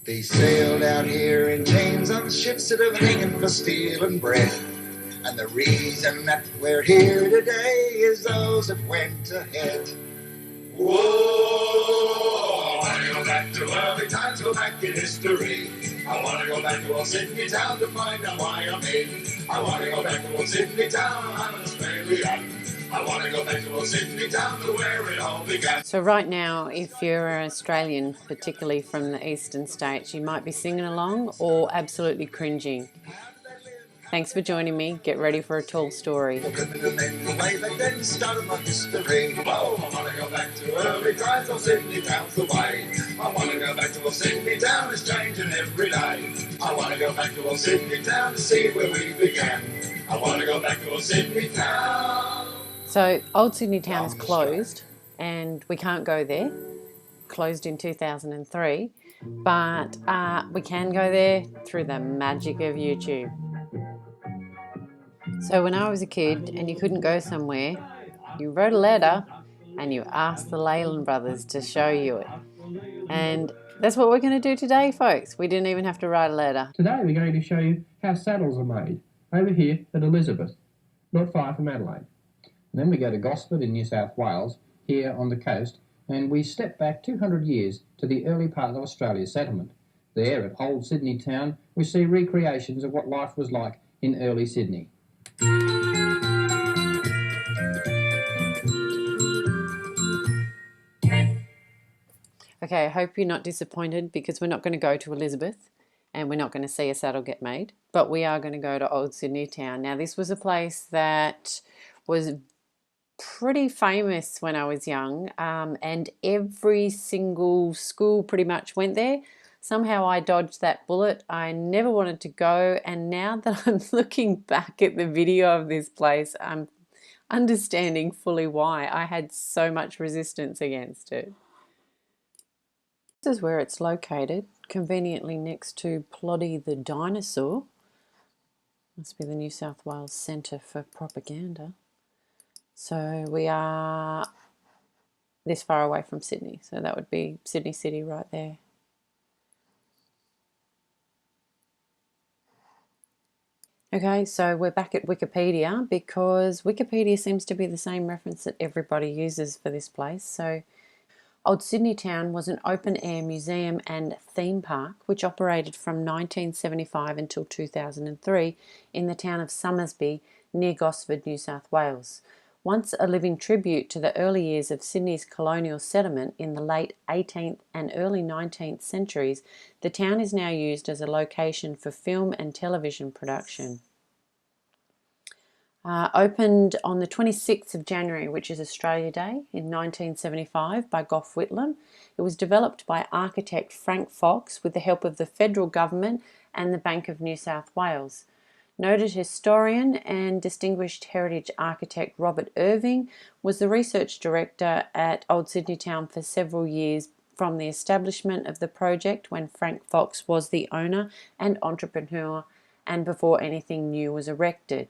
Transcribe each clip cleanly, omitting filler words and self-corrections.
They sailed out here in chains on ships that have hanging for steel and bread. And the reason that we're here today is those that went ahead. Whoa, I wanna go back to early times, go back in history. I wanna go back to old Sydney town to find out why I'm in. I wanna go back to old Sydney town, I'm an Australian. I wanna go back to old Sydney town to where it all began. So right now, if you're an Australian, particularly from the eastern states, you might be singing along or absolutely cringing. Thanks for joining me. Get ready for a tall story. I wanna go back to early times, old Sydney town's the way. I wanna go back to old Sydney town, it's changing every day. I wanna go back to old Sydney town to see where we began. I wanna go back to old Sydney town. So Old Sydney Town is closed and we can't go there. Closed in 2003, but we can go there through the magic of YouTube. So when I was a kid and you couldn't go somewhere, you wrote a letter and you asked the Leyland brothers to show you it. And that's what we're going to do today, folks. We didn't even have to write a letter. Today we're going to show you how saddles are made, over here at Elizabeth, not far from Adelaide. And then we go to Gosford in New South Wales, here on the coast, and we step back 200 years to the early part of Australia's settlement. There at Old Sydney Town we see recreations of what life was like in early Sydney. Okay, I hope you're not disappointed because we're not going to go to Elizabeth and we're not going to see a saddle get made, but we are going to go to Old Sydney Town. Now, this was a place that was pretty famous when I was young, and every single school pretty much went there. Somehow I dodged that bullet. I never wanted to go, and now that I'm looking back at the video of this place, I'm understanding fully why I had so much resistance against it. This is where it's located, conveniently next to Ploddy the dinosaur. Must be the New South Wales Centre for Propaganda. So we are this far away from Sydney, so that would be Sydney City right there. Okay, so we're back at Wikipedia because Wikipedia seems to be the same reference that everybody uses for this place. So Old Sydney Town was an open-air museum and theme park which operated from 1975 until 2003 in the town of Summersby near Gosford, New South Wales. Once a living tribute to the early years of Sydney's colonial settlement in the late 18th and early 19th centuries, the town is now used as a location for film and television production. Opened on the 26th of January, which is Australia Day, in 1975 by Gough Whitlam. It was developed by architect Frank Fox with the help of the federal government and the Bank of New South Wales. Noted historian and distinguished heritage architect Robert Irving was the research director at Old Sydney Town for several years from the establishment of the project when Frank Fox was the owner and entrepreneur and before anything new was erected.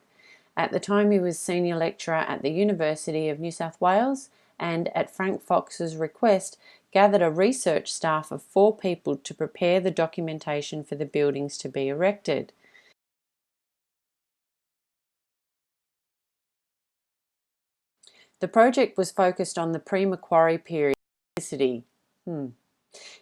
At the time he was senior lecturer at the University of New South Wales and at Frank Fox's request gathered a research staff of 4 people to prepare the documentation for the buildings to be erected. The project was focused on the pre-Macquarie period.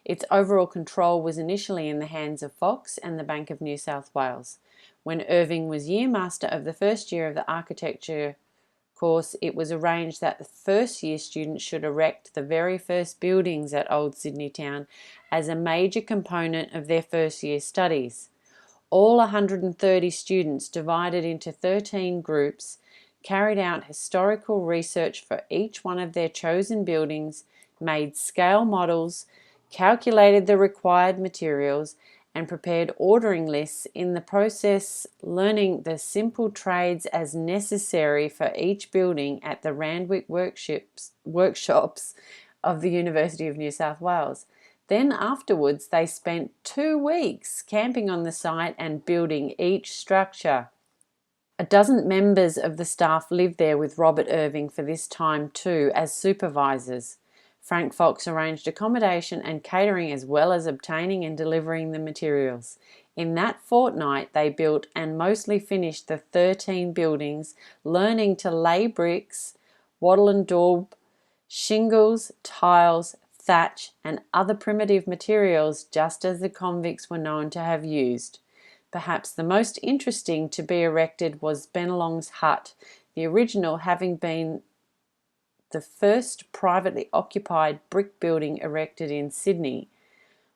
Its overall control was initially in the hands of Fox and the Bank of New South Wales. When Irving was year master of the first year of the architecture course, it was arranged that the first year students should erect the very first buildings at Old Sydney Town as a major component of their first year studies. All 130 students, divided into 13 groups, carried out historical research for each one of their chosen buildings, made scale models, calculated the required materials, and prepared ordering lists, in the process learning the simple trades as necessary for each building at the Randwick workshops of the University of New South Wales. Then afterwards they spent 2 weeks camping on the site and building each structure. A dozen members of the staff lived there with Robert Irving for this time too as supervisors. Frank Fox arranged accommodation and catering as well as obtaining and delivering the materials. In that fortnight, they built and mostly finished the 13 buildings, learning to lay bricks, wattle and daub, shingles, tiles, thatch, and other primitive materials just as the convicts were known to have used. Perhaps the most interesting to be erected was Bennelong's hut, the original having been the first privately occupied brick building erected in Sydney.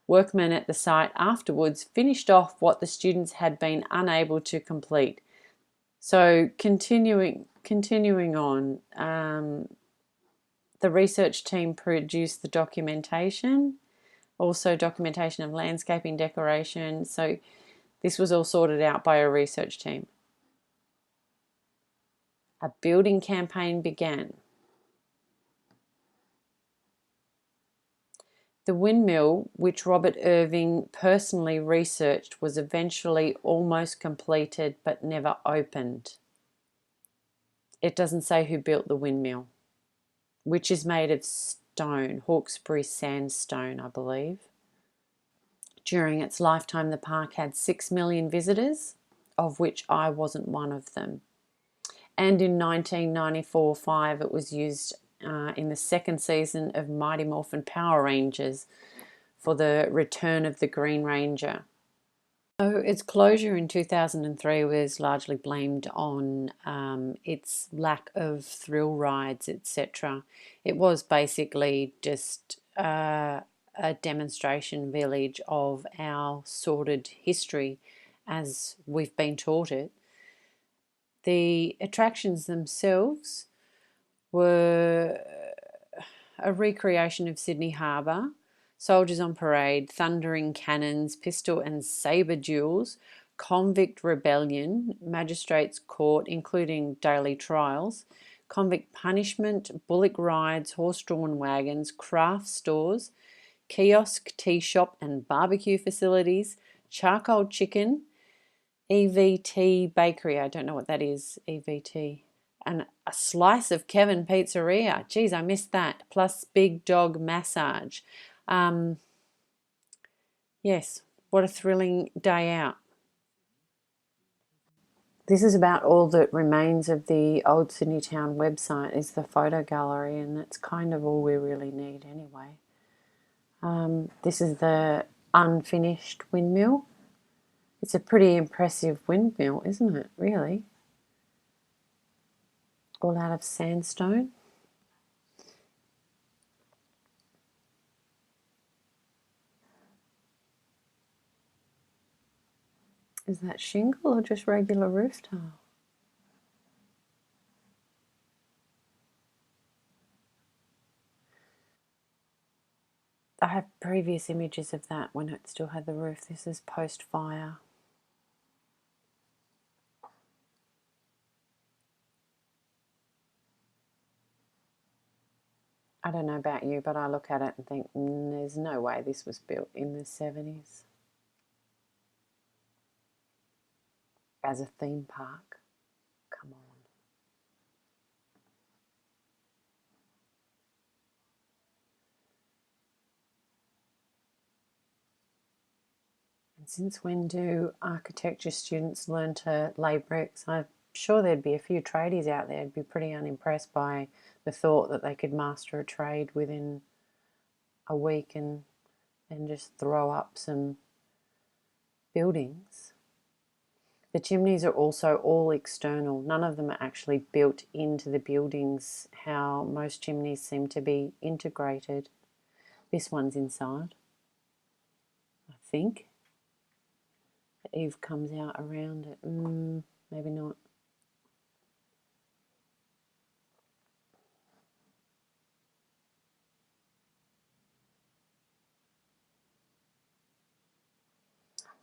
Workmen at the site afterwards finished off what the students had been unable to complete. So continuing on, the research team produced the documentation, also documentation of landscaping decoration. So this was all sorted out by a research team. A building campaign began. The windmill, which Robert Irving personally researched, was eventually almost completed but never opened. It doesn't say who built the windmill, which is made of stone, Hawkesbury sandstone, I believe. During its lifetime, the park had 6 million visitors, of which I wasn't one of them. And in 1994-5, it was used in the second season of Mighty Morphin Power Rangers for the return of the Green Ranger. So its closure in 2003 was largely blamed on its lack of thrill rides, etc. It was basically just a demonstration village of our sordid history as we've been taught it. The attractions themselves were a recreation of Sydney Harbour, soldiers on parade, thundering cannons, pistol and sabre duels, convict rebellion, magistrates' court, including daily trials, convict punishment, bullock rides, horse-drawn wagons, craft stores, kiosk, tea shop and barbecue facilities, charcoal chicken, EVT bakery, I don't know what that is, EVT, and a slice of Kevin Pizzeria. Geez, I missed that. Plus Big Dog Massage. Yes, what a thrilling day out. This is about all that remains of the old Sydney Town website is the photo gallery, and that's kind of all we really need anyway. This is the unfinished windmill. It's a pretty impressive windmill, isn't it, really? All out of sandstone. Is that shingle or just regular roof tile? I have previous images of that when it still had the roof. This is post-fire. I don't know about you, but I look at it and think, there's no way this was built in the 70s as a theme park. Come on. And since when do architecture students learn to lay bricks? I'm sure there'd be a few tradies out there who'd be pretty unimpressed by the thought that they could master a trade within a week and just throw up some buildings. The chimneys are also all external. None of them are actually built into the buildings, how most chimneys seem to be integrated. This one's inside, I think. The eave comes out around it. Maybe not.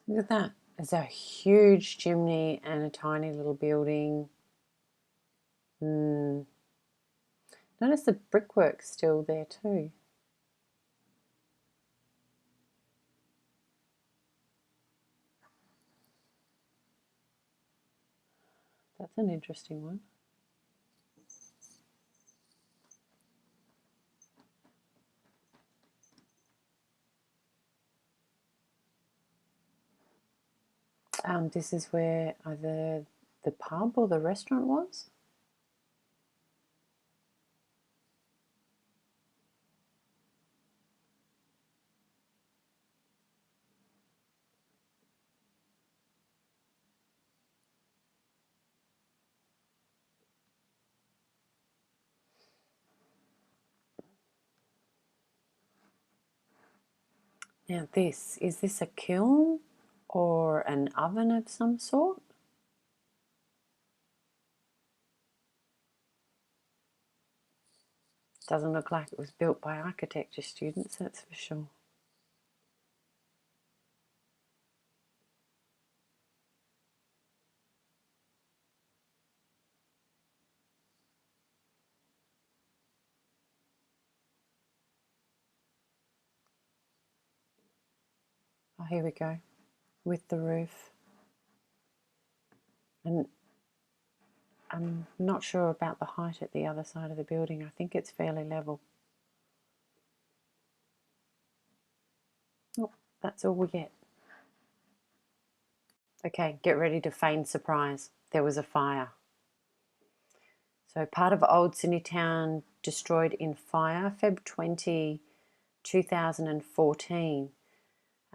Look at that. There's a huge chimney and a tiny little building. Notice the brickwork's still there too. That's an interesting one. This is where either the pub or the restaurant was. Now is this a kiln or an oven of some sort? Doesn't look like it was built by architecture students, that's for sure. Oh, here we go, with the roof. And I'm not sure about the height at the other side of the building. I think it's fairly level. Oh, that's all we get. Okay, get ready to feign surprise. There was a fire. So part of Old Sydney Town destroyed in fire, Feb 20, 2014.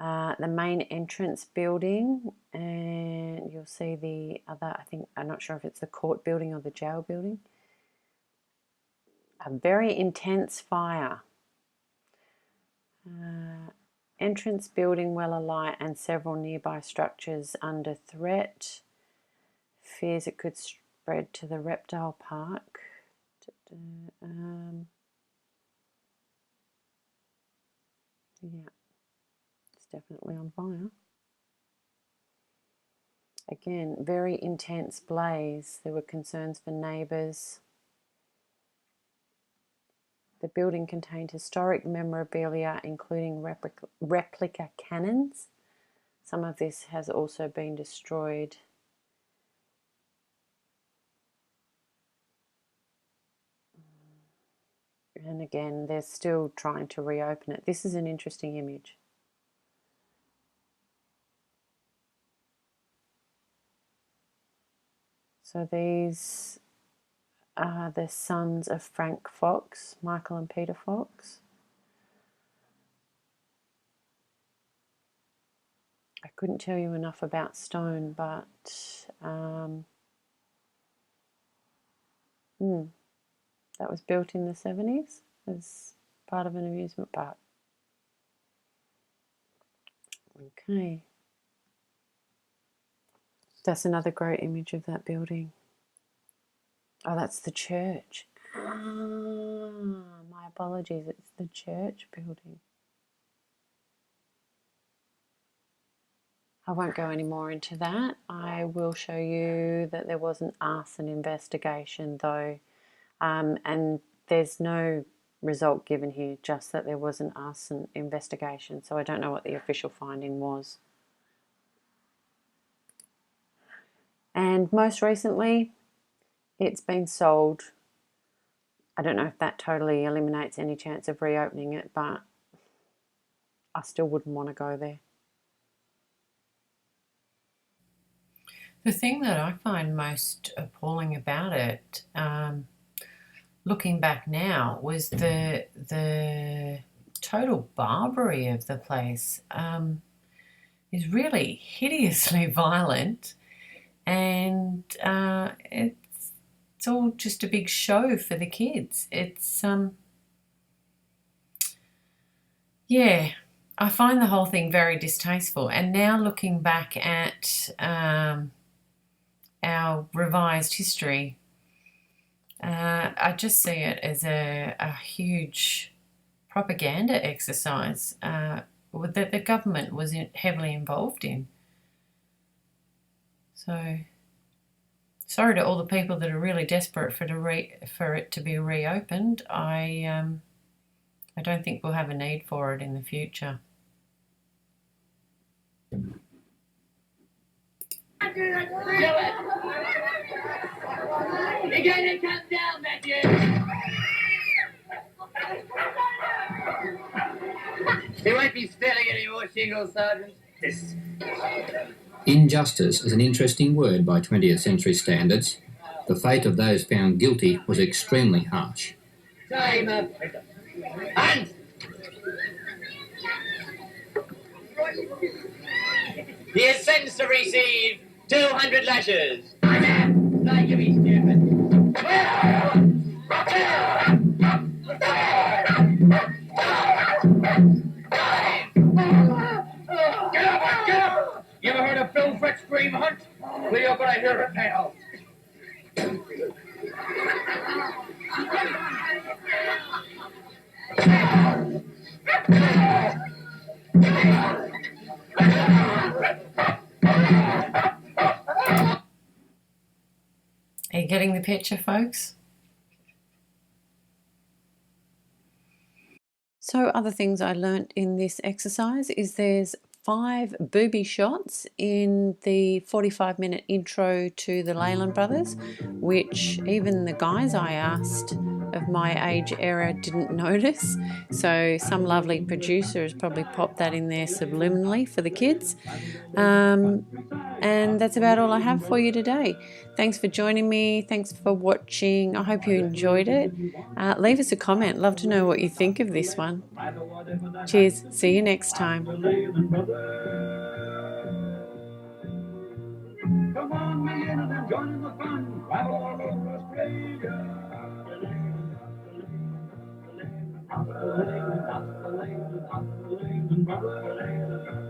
The main entrance building, and you'll see the other, I'm not sure if it's the court building or the jail building. A very intense fire. Entrance building well alight and several nearby structures under threat. Fears it could spread to the reptile park. Yeah, it's definitely on fire. Again, very intense blaze. There were concerns for neighbours. The building contained historic memorabilia, including replica cannons. Some of this has also been destroyed. And again, they're still trying to reopen it. This is an interesting image. So these are the sons of Frank Fox, Michael and Peter Fox. I couldn't tell you enough about stone, but that was built in the 70s as part of an amusement park. Okay. That's another great image of that building. Oh, that's the church. My apologies, it's the church building. I won't go any more into that. I will show you that there was an arson investigation though, and there's no result given here, just that there was an arson investigation, so I don't know what the official finding was. And most recently, it's been sold. I don't know if that totally eliminates any chance of reopening it, but I still wouldn't want to go there. The thing that I find most appalling about it, looking back now, was the total barbarity of the place. Is really hideously violent, and it's all just a big show for the kids. It's yeah, I find the whole thing very distasteful. And now looking back at our revised history, I just see it as a huge propaganda exercise that the government was heavily involved in. So, sorry to all the people that are really desperate for it to be reopened. I don't think we'll have a need for it in the future. You're gonna come down, Matthew. He won't be spelling any more shingles, Sergeant. Yes. Injustice is an interesting word by 20th century standards. The fate of those found guilty was extremely harsh. Time up. Hands! He is sentenced to receive 200 lashes. Like you be stupid. Get up! Get up! You ever heard of Bill Fretch Dream Hunt? Well, you're gonna hear it now. Are you getting the picture, folks? So other things I learnt in this exercise is there's 5 booby shots in the 45-minute intro to the Leyland Brothers, which even the guys I asked of my age era didn't notice. So some lovely producer has probably popped that in there subliminally for the kids. And that's about all I have for you today. Thanks for joining me. Thanks for watching. I hope you enjoyed it. Leave us a comment. Love to know what you think of this one. Cheers. See you next time. Come on, millions, and join in the fun. Travel all over Australia. Up the lane, up the lane, up the lane, up the lane, up the lane.